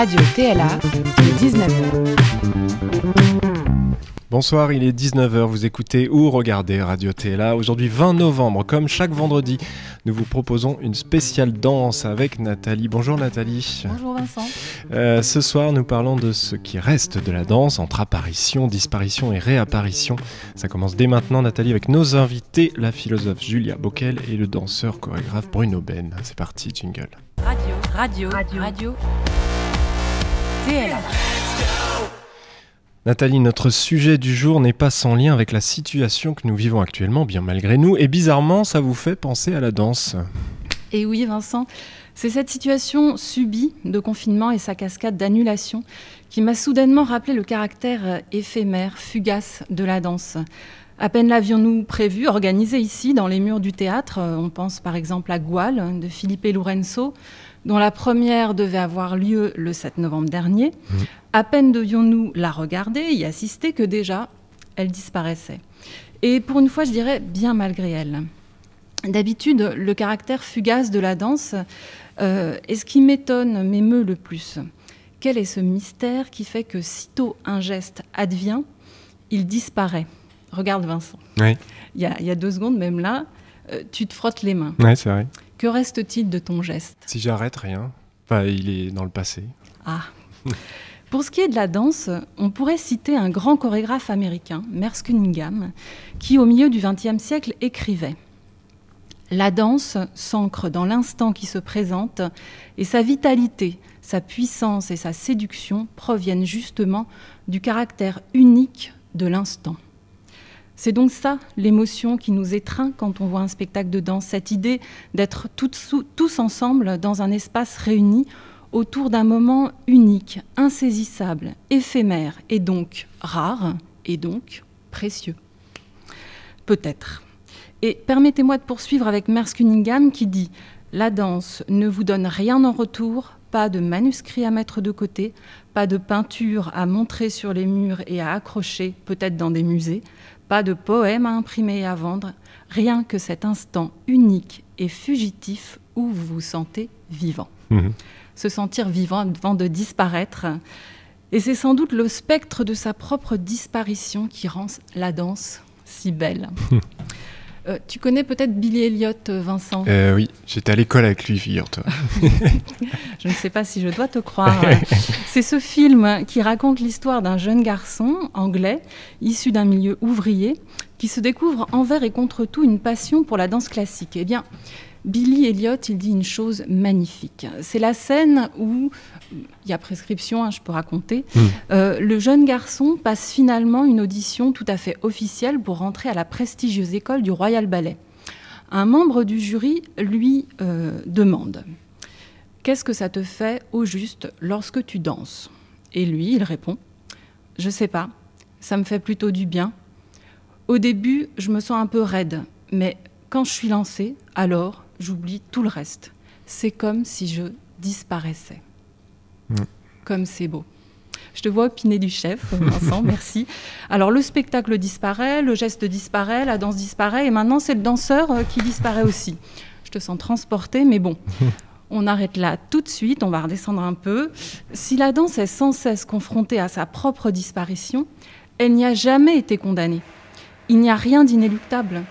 Radio TLA, il est 19h. Bonsoir, il est 19h, vous écoutez ou regardez Radio TLA. Aujourd'hui 20 novembre, comme chaque vendredi, nous vous proposons une spéciale danse avec Nathalie. Bonjour Nathalie. Bonjour Vincent. Ce soir, nous parlons de ce qui reste de la danse, entre apparition, disparition et réapparition. Ça commence dès maintenant Nathalie avec nos invités, la philosophe Julia Bockel et le danseur chorégraphe Bruno Ben. C'est parti, jingle. Radio TLA. Nathalie, notre sujet du jour n'est pas sans lien avec la situation que nous vivons actuellement, bien malgré nous, et bizarrement, ça vous fait penser à la danse. Et oui Vincent, c'est cette situation subie de confinement et sa cascade d'annulation qui m'a soudainement rappelé le caractère éphémère, fugace de la danse. À peine l'avions-nous prévu, organisé ici, dans les murs du théâtre. On pense par exemple à Goual, de Felipe Lourenço, dont la première devait avoir lieu le 7 novembre dernier. À peine devions-nous la regarder, y assister, que déjà, elle disparaissait. Et pour une fois, je dirais bien malgré elle. D'habitude, le caractère fugace de la danse est ce qui m'étonne, m'émeut le plus. Quel est ce mystère qui fait que sitôt un geste advient, il disparaît ? Regarde Vincent. Oui. Il y a 2 secondes, même là, tu te frottes les mains. Oui, c'est vrai. Que reste-t-il de ton geste ? Si j'arrête, rien. Enfin, il est dans le passé. Ah. Pour ce qui est de la danse, on pourrait citer un grand chorégraphe américain, Merce Cunningham, qui au milieu du XXe siècle écrivait « La danse s'ancre dans l'instant qui se présente et sa vitalité, sa puissance et sa séduction proviennent justement du caractère unique de l'instant. » C'est donc ça, l'émotion qui nous étreint quand on voit un spectacle de danse, cette idée d'être tous ensemble dans un espace réuni autour d'un moment unique, insaisissable, éphémère et donc rare et donc précieux. Peut-être. Et permettez-moi de poursuivre avec Merce Cunningham qui dit « La danse ne vous donne rien en retour, pas de manuscrit à mettre de côté, pas de peinture à montrer sur les murs et à accrocher, peut-être dans des musées, pas de poème à imprimer et à vendre, rien que cet instant unique et fugitif où vous vous sentez vivant. » Se sentir vivant avant de disparaître. Et c'est sans doute le spectre de sa propre disparition qui rend la danse si belle. Tu connais peut-être Billy Elliot, Vincent ? Oui, j'étais à l'école avec lui, figure-toi. Je ne sais pas si je dois te croire. C'est ce film qui raconte l'histoire d'un jeune garçon anglais, issu d'un milieu ouvrier, qui se découvre envers et contre tout une passion pour la danse classique. Eh bien, Billy Elliot, il dit une chose magnifique. C'est la scène où, il y a prescription, je peux raconter, le jeune garçon passe finalement une audition tout à fait officielle pour rentrer à la prestigieuse école du Royal Ballet. Un membre du jury lui demande « Qu'est-ce que ça te fait au juste lorsque tu danses ?» Et lui, il répond « Je sais pas, ça me fait plutôt du bien. Au début, je me sens un peu raide, mais quand je suis lancée, alors j'oublie tout le reste. C'est comme si je disparaissais. » Comme c'est beau. Je te vois opiner du chef, Vincent, merci. Alors le spectacle disparaît, le geste disparaît, la danse disparaît, et maintenant c'est le danseur qui disparaît aussi. Je te sens transporté, mais bon, on arrête là tout de suite, on va redescendre un peu. Si la danse est sans cesse confrontée à sa propre disparition, elle n'y a jamais été condamnée. Il n'y a rien d'inéluctable.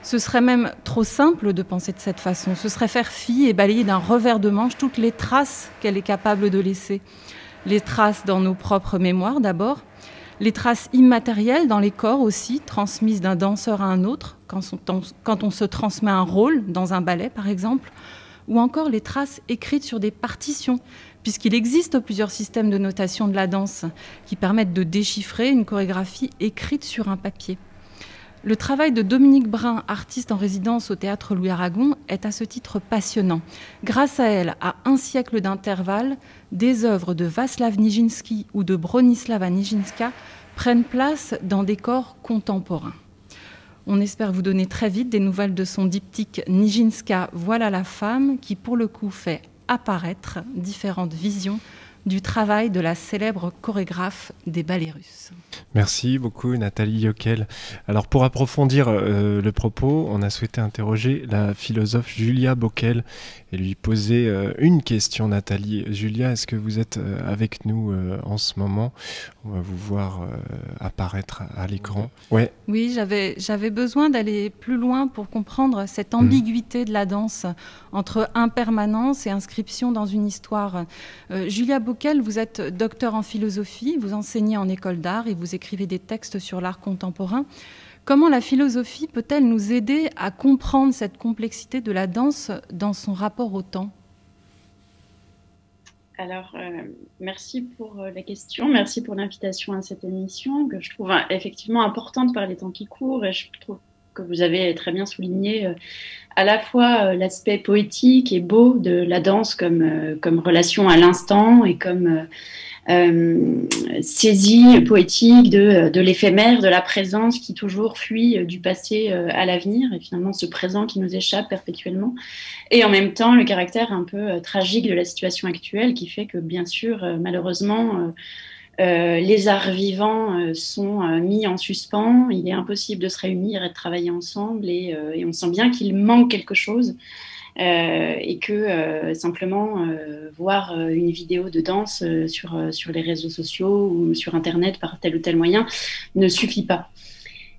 Ce serait même trop simple de penser de cette façon. Ce serait faire fi et balayer d'un revers de manche toutes les traces qu'elle est capable de laisser. Les traces dans nos propres mémoires d'abord, les traces immatérielles dans les corps aussi, transmises d'un danseur à un autre, quand on se transmet un rôle dans un ballet par exemple, ou encore les traces écrites sur des partitions, puisqu'il existe plusieurs systèmes de notation de la danse qui permettent de déchiffrer une chorégraphie écrite sur un papier. Le travail de Dominique Brun, artiste en résidence au Théâtre Louis Aragon, est à ce titre passionnant. Grâce à elle, à un siècle d'intervalle, des œuvres de Václav Nijinsky ou de Bronislava Nijinska prennent place dans des corps contemporains. On espère vous donner très vite des nouvelles de son diptyque Nijinska, Voilà la femme, qui pour le coup fait apparaître différentes visions du travail de la célèbre chorégraphe des ballets russes. Merci beaucoup Nathalie Yokel. Alors pour approfondir le propos, on a souhaité interroger la philosophe Julia Bockel et lui poser une question. Nathalie, Julia, est-ce que vous êtes avec nous en ce moment? On va vous voir apparaître à l'écran. Ouais. Oui, j'avais besoin d'aller plus loin pour comprendre cette ambiguïté de la danse entre impermanence et inscription dans une histoire. Julia Bockel, vous êtes docteur en philosophie, vous enseignez en école d'art et vous écrivez des textes sur l'art contemporain. Comment la philosophie peut-elle nous aider à comprendre cette complexité de la danse dans son rapport au temps? Alors, merci pour la question, merci pour l'invitation à cette émission que je trouve effectivement importante par les temps qui courent, et je trouve que vous avez très bien souligné à la fois l'aspect poétique et beau de la danse comme relation à l'instant et comme saisie poétique de l'éphémère, de la présence qui toujours fuit du passé à l'avenir, et finalement ce présent qui nous échappe perpétuellement, et en même temps le caractère un peu tragique de la situation actuelle qui fait que bien sûr malheureusement les arts vivants sont mis en suspens, il est impossible de se réunir et de travailler ensemble, et on sent bien qu'il manque quelque chose. Et que simplement voir une vidéo de danse sur les réseaux sociaux ou sur Internet par tel ou tel moyen ne suffit pas.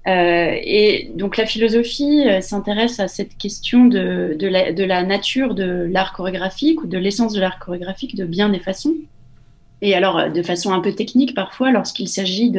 Et donc la philosophie s'intéresse à cette question de la nature de l'art chorégraphique ou de l'essence de l'art chorégraphique de bien des façons. Et alors de façon un peu technique parfois lorsqu'il s'agit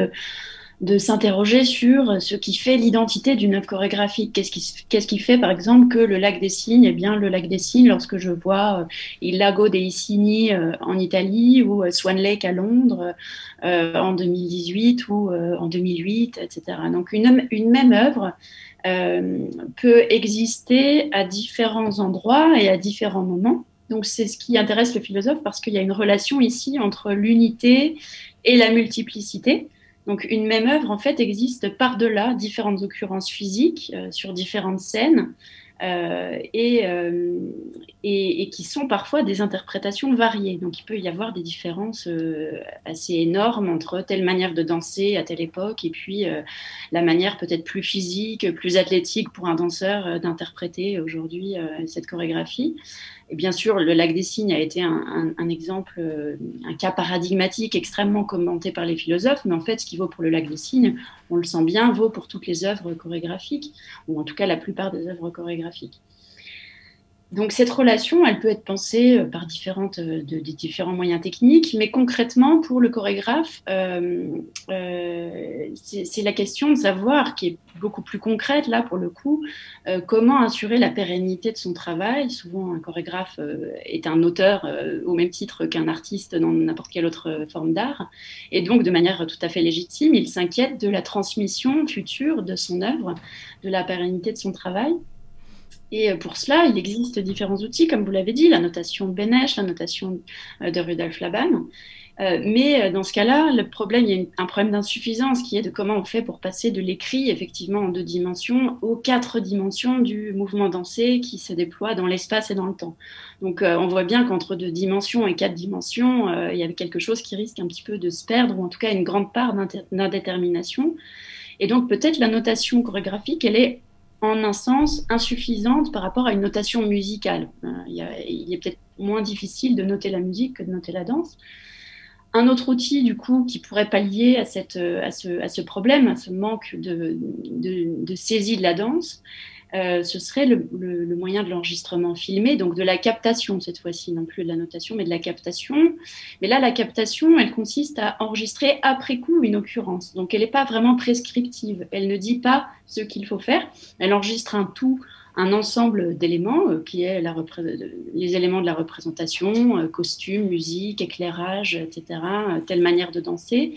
de s'interroger sur ce qui fait l'identité d'une œuvre chorégraphique. Qu'est-ce qui fait, par exemple, que le Lac des Cygnes, eh bien, le Lac des Cygnes, lorsque je vois Il Lago dei Cygni en Italie ou Swan Lake à Londres en 2018 ou en 2008, etc. Donc, une même œuvre peut exister à différents endroits et à différents moments. Donc, c'est ce qui intéresse le philosophe parce qu'il y a une relation ici entre l'unité et la multiplicité. Donc, une même œuvre, en fait, existe par-delà différentes occurrences physiques sur différentes scènes et qui sont parfois des interprétations variées. Donc, il peut y avoir des différences assez énormes entre telle manière de danser à telle époque et puis la manière peut-être plus physique, plus athlétique pour un danseur d'interpréter aujourd'hui cette chorégraphie. Et bien sûr, le Lac des Cygnes a été un exemple, un cas paradigmatique extrêmement commenté par les philosophes, mais en fait, ce qui vaut pour le Lac des Cygnes, on le sent bien, vaut pour toutes les œuvres chorégraphiques, ou en tout cas la plupart des œuvres chorégraphiques. Donc cette relation, elle peut être pensée par des différents moyens techniques, mais concrètement, pour le chorégraphe, c'est la question de savoir, qui est beaucoup plus concrète là pour le coup, comment assurer la pérennité de son travail. Souvent, un chorégraphe est un auteur au même titre qu'un artiste dans n'importe quelle autre forme d'art, et donc de manière tout à fait légitime, il s'inquiète de la transmission future de son œuvre, de la pérennité de son travail. Et pour cela, il existe différents outils, comme vous l'avez dit, la notation de Bénèche, la notation de Rudolf Laban. Mais dans ce cas-là, il y a un problème d'insuffisance qui est de comment on fait pour passer de l'écrit, effectivement, en 2 dimensions, aux 4 dimensions du mouvement dansé qui se déploie dans l'espace et dans le temps. Donc, on voit bien qu'entre 2 dimensions et 4 dimensions, il y a quelque chose qui risque un petit peu de se perdre, ou en tout cas une grande part d'indétermination. Et donc, peut-être la notation chorégraphique, elle est en un sens insuffisante par rapport à une notation musicale. Il est peut-être moins difficile de noter la musique que de noter la danse. Un autre outil, du coup, qui pourrait pallier à ce problème, à ce manque de saisie de la danse, ce serait le moyen de l'enregistrement filmé, donc de la captation cette fois-ci, non plus de la notation, mais de la captation. Mais là, la captation, elle consiste à enregistrer après coup une occurrence. Donc, elle n'est pas vraiment prescriptive. Elle ne dit pas ce qu'il faut faire. Elle enregistre un ensemble d'éléments qui est les éléments de la représentation, costume, musique, éclairage, etc., telle manière de danser.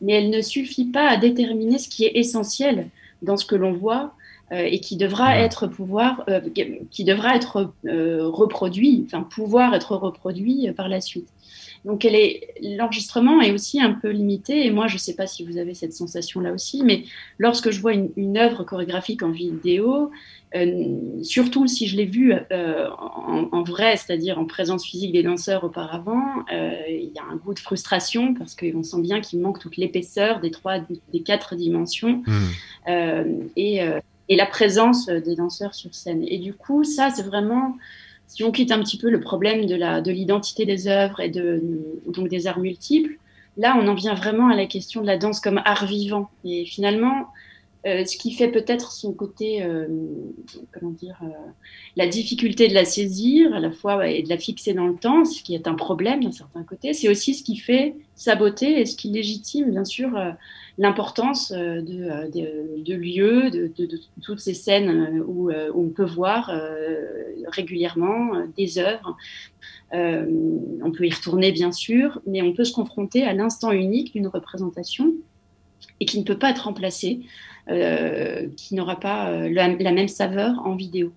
Mais elle ne suffit pas à déterminer ce qui est essentiel dans ce que l'on voit et qui devra être reproduit, enfin pouvoir être reproduit par la suite. Donc l'enregistrement est aussi un peu limité, et moi je ne sais pas si vous avez cette sensation-là aussi, mais lorsque je vois une œuvre chorégraphique en vidéo, surtout si je l'ai vue en vrai, c'est-à-dire en présence physique des danseurs auparavant, il y a un goût de frustration parce qu'on sent bien qu'il manque toute l'épaisseur des 4 dimensions et la présence des danseurs sur scène. Et du coup, ça c'est vraiment... Si on quitte un petit peu le problème de l'identité des œuvres et donc des arts multiples, là, on en vient vraiment à la question de la danse comme art vivant. Et finalement, ce qui fait peut-être son côté, la difficulté de la saisir à la fois et de la fixer dans le temps, ce qui est un problème d'un certain côté, c'est aussi ce qui fait sa beauté et ce qui légitime, bien sûr, l'importance de lieux, de toutes ces scènes où on peut voir régulièrement des œuvres. On peut y retourner, bien sûr, mais on peut se confronter à l'instant unique d'une représentation et qui ne peut pas être remplacée, qui n'aura pas la même saveur en vidéo.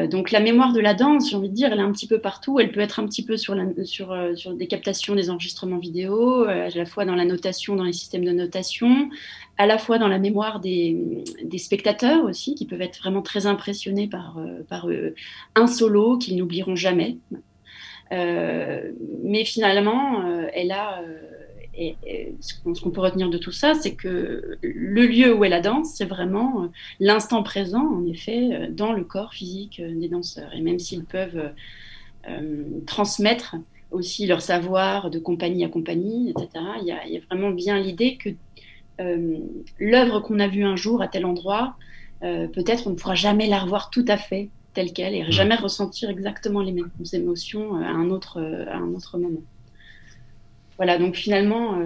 Donc la mémoire de la danse, j'ai envie de dire, elle est un petit peu partout. Elle peut être un petit peu sur des captations des enregistrements vidéo, à la fois dans la notation, dans les systèmes de notation, à la fois dans la mémoire des spectateurs aussi, qui peuvent être vraiment très impressionnés par un solo qu'ils n'oublieront jamais. Mais finalement, elle a... Et ce qu'on peut retenir de tout ça, c'est que le lieu où est la danse, c'est vraiment l'instant présent, en effet, dans le corps physique des danseurs. Et même s'ils peuvent transmettre aussi leur savoir de compagnie à compagnie, etc., il y a vraiment bien l'idée que l'œuvre qu'on a vue un jour à tel endroit, peut-être on ne pourra jamais la revoir tout à fait telle qu'elle et jamais ressentir exactement les mêmes émotions à un autre moment. Voilà, donc finalement,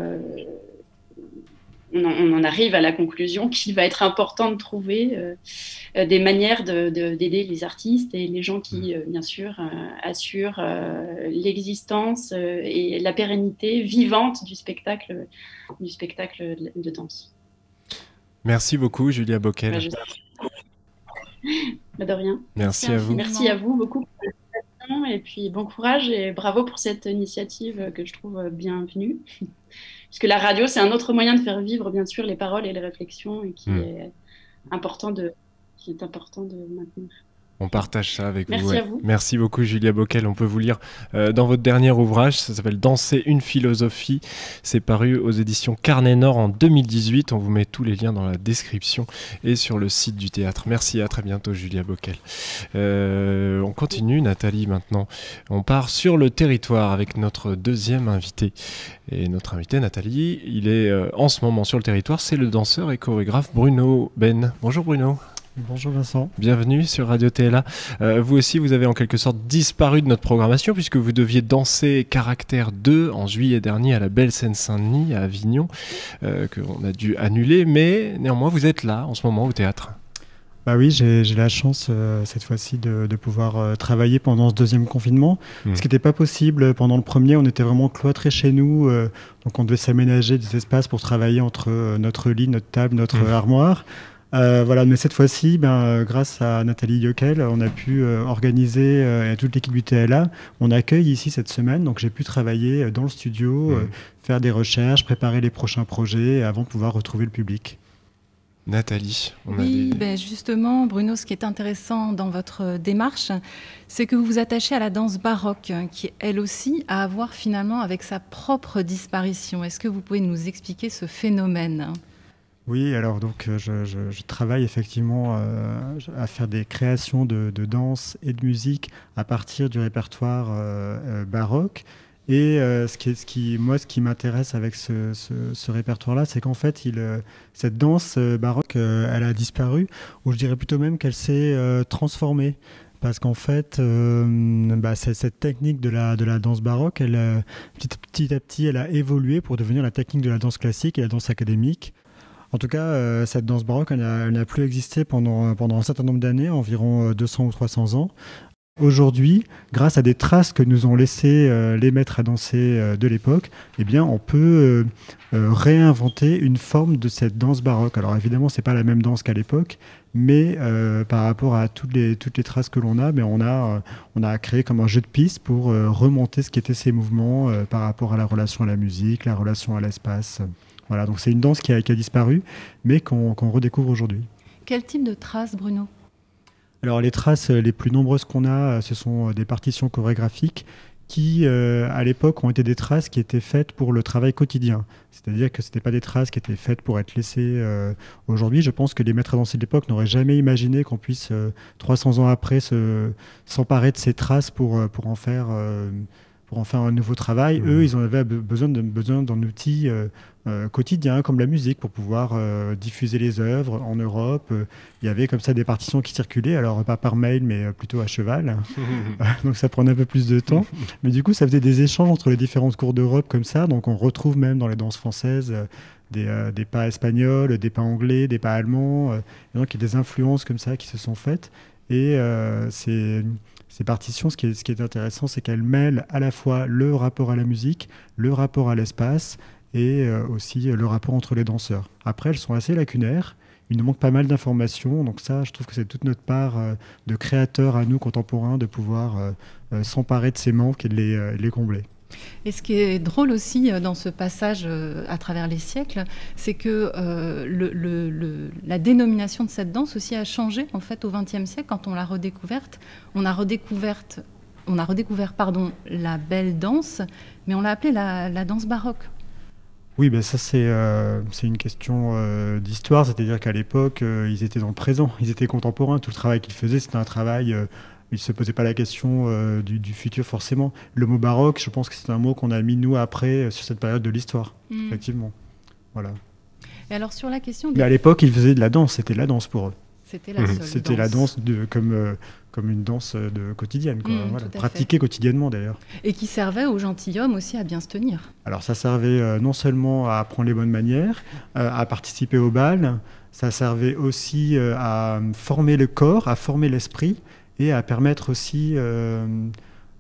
on en arrive à la conclusion qu'il va être important de trouver des manières d'aider les artistes et les gens qui, bien sûr, assurent l'existence et la pérennité vivante du spectacle de danse. Merci beaucoup, Julia Bockel. De rien. Merci à vous. Merci à vous beaucoup pour l'invitation et puis bon courage et bravo pour cette initiative que je trouve bienvenue. Parce que la radio, c'est un autre moyen de faire vivre, bien sûr, les paroles et les réflexions et qui est important de maintenir. On partage ça avec vous. Merci à vous. Merci beaucoup, Julia Bockel. On peut vous lire dans votre dernier ouvrage. Ça s'appelle Danser une philosophie. C'est paru aux éditions Carnet Nord en 2018. On vous met tous les liens dans la description et sur le site du théâtre. Merci, à très bientôt, Julia Bockel. On continue, Nathalie, maintenant. On part sur le territoire avec notre deuxième invité. Et notre invité, Nathalie, il est en ce moment sur le territoire. C'est le danseur et chorégraphe Bruno Ben. Bonjour, Bruno. Bonjour Vincent. Bienvenue sur Radio TLA. Vous aussi, vous avez en quelque sorte disparu de notre programmation puisque vous deviez danser Caractère 2 en juillet dernier à la Belle Seine-Saint-Denis à Avignon, qu'on a dû annuler, mais néanmoins vous êtes là en ce moment au théâtre. Bah oui, j'ai la chance cette fois-ci de pouvoir travailler pendant ce deuxième confinement, ce qui n'était pas possible pendant le premier. On était vraiment cloîtrés chez nous, donc on devait s'aménager des espaces pour travailler entre notre lit, notre table, notre armoire. Voilà, mais cette fois-ci, grâce à Nathalie Yokel, on a pu organiser, et à toute l'équipe du TLA, on accueille ici cette semaine, donc j'ai pu travailler dans le studio, faire des recherches, préparer les prochains projets avant de pouvoir retrouver le public. Nathalie, justement, Bruno, ce qui est intéressant dans votre démarche, c'est que vous vous attachez à la danse baroque, qui elle aussi a à voir finalement avec sa propre disparition. Est-ce que vous pouvez nous expliquer ce phénomène ? Oui, alors donc je travaille effectivement à faire des créations de danse et de musique à partir du répertoire baroque. Et ce qui m'intéresse avec ce répertoire-là, c'est qu'en fait, cette danse baroque, elle a disparu, ou je dirais plutôt même qu'elle s'est transformée. Parce qu'en fait, cette technique de la danse baroque, petit à petit, elle a évolué pour devenir la technique de la danse classique et la danse académique. En tout cas, cette danse baroque, elle n'a plus existé pendant un certain nombre d'années, environ 200 ou 300 ans. Aujourd'hui, grâce à des traces que nous ont laissées les maîtres à danser de l'époque, eh bien, on peut réinventer une forme de cette danse baroque. Alors évidemment, c'est pas la même danse qu'à l'époque, mais par rapport à toutes les traces que l'on a, mais on a créé comme un jeu de piste pour remonter ce qu'étaient ces mouvements par rapport à la relation à la musique, la relation à l'espace. Voilà, donc c'est une danse qui a disparu, mais qu'on redécouvre aujourd'hui. Quel type de traces, Bruno ? Alors les traces les plus nombreuses qu'on a, ce sont des partitions chorégraphiques qui, à l'époque, ont été des traces qui étaient faites pour le travail quotidien. C'est-à-dire que ce n'étaient pas des traces qui étaient faites pour être laissées aujourd'hui. Je pense que les maîtres à danser de l'époque n'auraient jamais imaginé qu'on puisse, 300 ans après, s'emparer de ces traces pour en faire un nouveau travail. Eux, ils en avaient besoin d'un outil quotidien, comme la musique, pour pouvoir diffuser les œuvres en Europe. Il y avait comme ça des partitions qui circulaient, alors pas par mail, mais plutôt à cheval. Donc ça prenait un peu plus de temps. Mais du coup, ça faisait des échanges entre les différentes cours d'Europe comme ça. Donc on retrouve même dans les danses françaises des pas espagnols, des pas anglais, des pas allemands. Et donc il y a des influences comme ça qui se sont faites. Et ces partitions, ce qui est intéressant, c'est qu'elles mêlent à la fois le rapport à la musique, le rapport à l'espace et aussi le rapport entre les danseurs. Après, elles sont assez lacunaires, il nous manque pas mal d'informations, donc ça, je trouve que c'est toute notre part de créateurs à nous, contemporains, de pouvoir s'emparer de ces manques et de les combler. Et ce qui est drôle aussi dans ce passage à travers les siècles, c'est que la dénomination de cette danse aussi a changé en fait au XXe siècle. Quand on l'a redécouverte, on a redécouvert la belle danse, mais on l'a appelée la danse baroque. Oui, ben ça c'est une question d'histoire, c'est-à-dire qu'à l'époque, ils étaient dans le présent, ils étaient contemporains. Tout le travail qu'ils faisaient, c'était un travail... il ne se posait pas la question du futur forcément. Le mot baroque, je pense que c'est un mot qu'on a mis nous après sur cette période de l'histoire, effectivement. Voilà. Et alors sur la question... Mais à l'époque, ils faisaient de la danse, c'était la danse pour eux. C'était la seule C'était danse. la danse comme une danse quotidienne, quoi. Voilà. Pratiquée quotidiennement d'ailleurs. Et qui servait aux gentilshommes aussi à bien se tenir. Alors ça servait non seulement à apprendre les bonnes manières, à participer au bal, ça servait aussi à former le corps, à former l'esprit, et à permettre aussi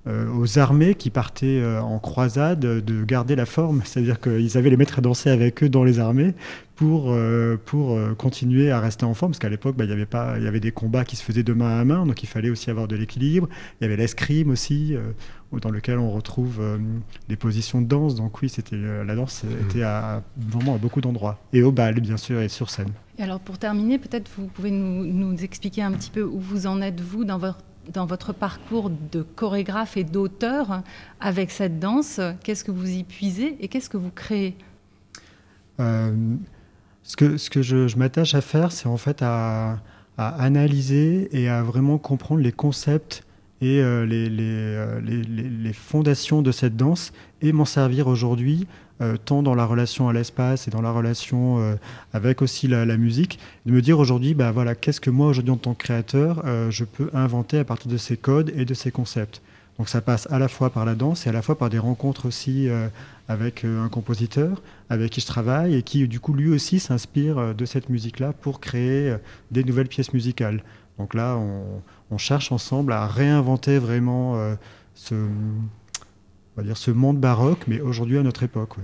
aux armées qui partaient en croisade de garder la forme. C'est-à-dire qu'ils avaient les maîtres à danser avec eux dans les armées pour continuer à rester en forme, parce qu'à l'époque, il y avait des combats qui se faisaient de main à main, donc il fallait aussi avoir de l'équilibre. Il y avait l'escrime aussi, dans lequel on retrouve des positions de danse. Donc oui, la danse était vraiment à beaucoup d'endroits. Et au bal, bien sûr, et sur scène. Et alors pour terminer, peut-être vous pouvez nous expliquer un petit peu où vous en êtes, vous, dans votre parcours de chorégraphe et d'auteur avec cette danse. Qu'est-ce que vous y puisez et qu'est-ce que vous créez ? Ce que je m'attache à faire, c'est en fait à analyser et à vraiment comprendre les concepts et les fondations de cette danse et m'en servir aujourd'hui, tant dans la relation à l'espace et dans la relation avec aussi la musique, de me dire aujourd'hui, voilà, qu'est-ce que moi aujourd'hui en tant que créateur, je peux inventer à partir de ces codes et de ces concepts. Donc ça passe à la fois par la danse et à la fois par des rencontres aussi avec un compositeur avec qui je travaille et qui du coup lui aussi s'inspire de cette musique-là pour créer des nouvelles pièces musicales. Donc là, on cherche ensemble à réinventer vraiment ce monde baroque, mais aujourd'hui à notre époque. Ouais.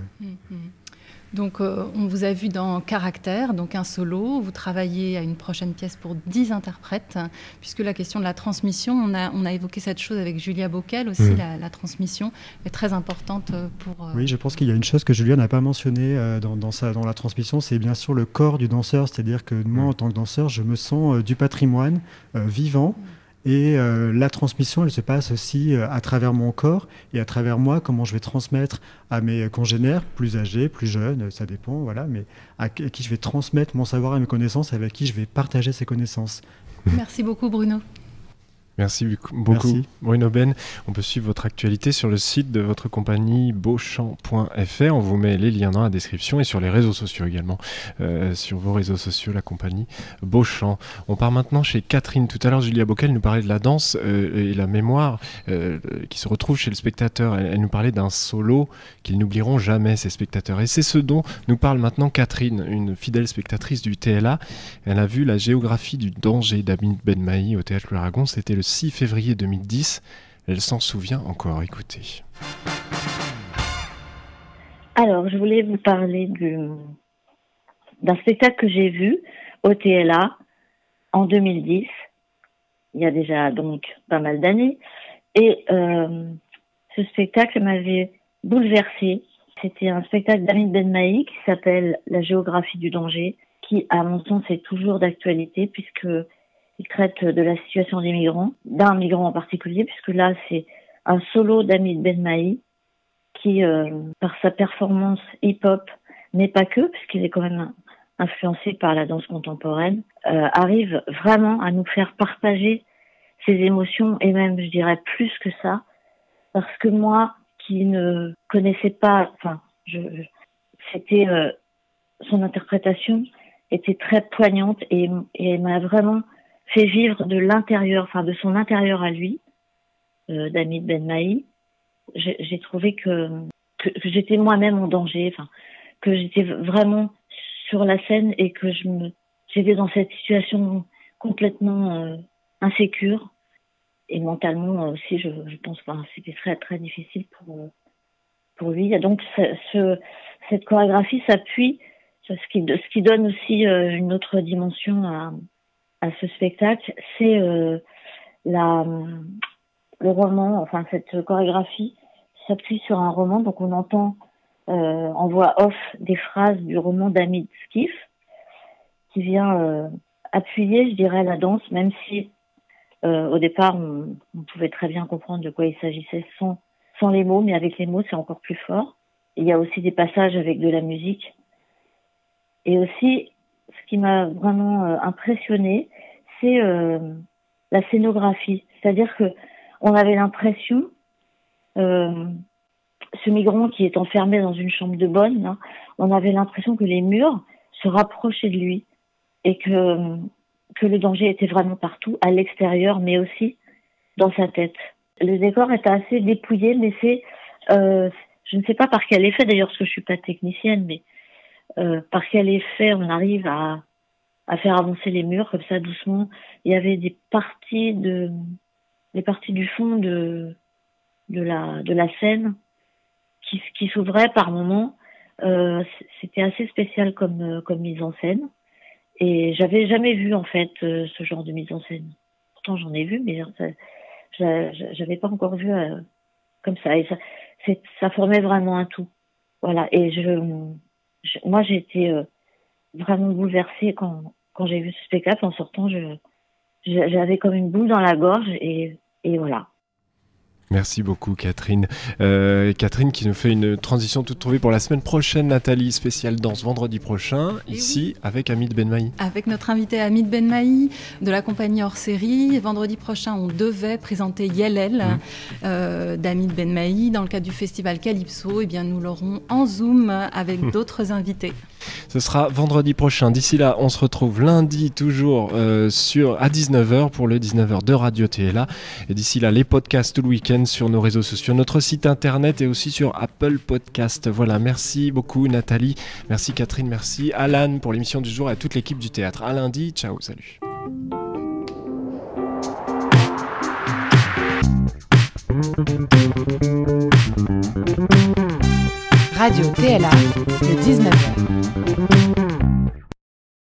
Donc on vous a vu dans Caractère, donc un solo. Vous travaillez à une prochaine pièce pour 10 interprètes, puisque la question de la transmission, on a évoqué cette chose avec Julia Bockel aussi, la transmission est très importante pour... Oui, je pense qu'il y a une chose que Julia n'a pas mentionnée dans la transmission, c'est bien sûr le corps du danseur, c'est-à-dire que moi, en tant que danseur, je me sens du patrimoine vivant. Et la transmission, elle se passe aussi à travers mon corps et à travers moi, comment je vais transmettre à mes congénères, plus âgés, plus jeunes, ça dépend, voilà, mais à qui je vais transmettre mon savoir et mes connaissances, avec qui je vais partager ces connaissances. Merci beaucoup Bruno. Merci beaucoup, merci. Bruno Ben. On peut suivre votre actualité sur le site de votre compagnie beauchamp.fr. On vous met les liens dans la description et sur les réseaux sociaux également. Sur vos réseaux sociaux, la compagnie Beauchamp. On part maintenant chez Catherine. Tout à l'heure, Julia Bockel nous parlait de la danse et la mémoire qui se retrouve chez le spectateur. Elle nous parlait d'un solo qu'ils n'oublieront jamais, ces spectateurs. Et c'est ce dont nous parle maintenant Catherine, une fidèle spectatrice du TLA. Elle a vu la géographie du danger d'Abid Ben Mahi au Théâtre l'Aragon. C'était le 6 février 2010. Elle s'en souvient encore, écoutez. Alors, je voulais vous parler d'un spectacle que j'ai vu au TLA en 2010. Il y a déjà donc pas mal d'années. Et ce spectacle m'avait bouleversée. C'était un spectacle d'Hamid Benmaï qui s'appelle La géographie du danger, qui, à mon sens, est toujours d'actualité puisqu'il traite de la situation des migrants, d'un migrant en particulier, puisque là, c'est un solo d'Hamid Benmaï qui, par sa performance hip-hop, mais pas que, puisqu'il est quand même influencé par la danse contemporaine, arrive vraiment à nous faire partager ses émotions, et même, je dirais, plus que ça, parce que moi, qui ne connaissais pas, c'était son interprétation était très poignante et m'a vraiment fait vivre de l'intérieur, de son intérieur à lui, d'Hamid Benmaï. J'ai trouvé que j'étais moi-même en danger, que j'étais vraiment sur la scène et que j'étais dans cette situation complètement insécure. Et mentalement aussi, je pense que c'était très très difficile pour lui. Et donc cette chorégraphie s'appuie, ce qui donne aussi une autre dimension à ce spectacle, c'est le roman. Cette chorégraphie s'appuie sur un roman, donc on entend en voix off des phrases du roman d'Hamid Skif qui vient appuyer, je dirais, la danse, même si au départ, on pouvait très bien comprendre de quoi il s'agissait sans les mots, mais avec les mots, c'est encore plus fort. Il y a aussi des passages avec de la musique. Et aussi, ce qui m'a vraiment impressionnée, c'est la scénographie. C'est-à-dire que on avait l'impression, ce migrant qui est enfermé dans une chambre de bonne, on avait l'impression que les murs se rapprochaient de lui et que le danger était vraiment partout, à l'extérieur, mais aussi dans sa tête. Le décor était assez dépouillé, mais je ne sais pas par quel effet, d'ailleurs, parce que je suis pas technicienne, mais par quel effet on arrive à faire avancer les murs comme ça doucement. Il y avait des parties du fond de la scène qui s'ouvraient par moments. C'était assez spécial comme mise en scène. Et j'avais jamais vu en fait ce genre de mise en scène. Pourtant j'en ai vu, mais j'avais pas encore vu comme ça. Et ça formait vraiment un tout. Voilà. Et moi j'ai été vraiment bouleversée quand j'ai vu ce spectacle. En sortant, j'avais comme une boule dans la gorge et voilà. Merci beaucoup Catherine. Catherine qui nous fait une transition toute trouvée pour la semaine prochaine, Nathalie, spéciale danse vendredi prochain, ici avec Hamid Benmaï. Avec notre invité Hamid Benmaï de la compagnie hors série. Vendredi prochain, on devait présenter Yelel d'Hamid Benmaï dans le cadre du festival Calypso. Eh bien, nous l'aurons en Zoom avec d'autres invités. Ce sera vendredi prochain. D'ici là, on se retrouve lundi toujours à 19h pour le 19h de Radio TLA. Et d'ici là, les podcasts tout le week-end sur nos réseaux sociaux, notre site internet et aussi sur Apple Podcast. Voilà, merci beaucoup Nathalie, merci Catherine, merci Alan pour l'émission du jour et à toute l'équipe du théâtre. À lundi, ciao, salut. Radio TLA, le 19h.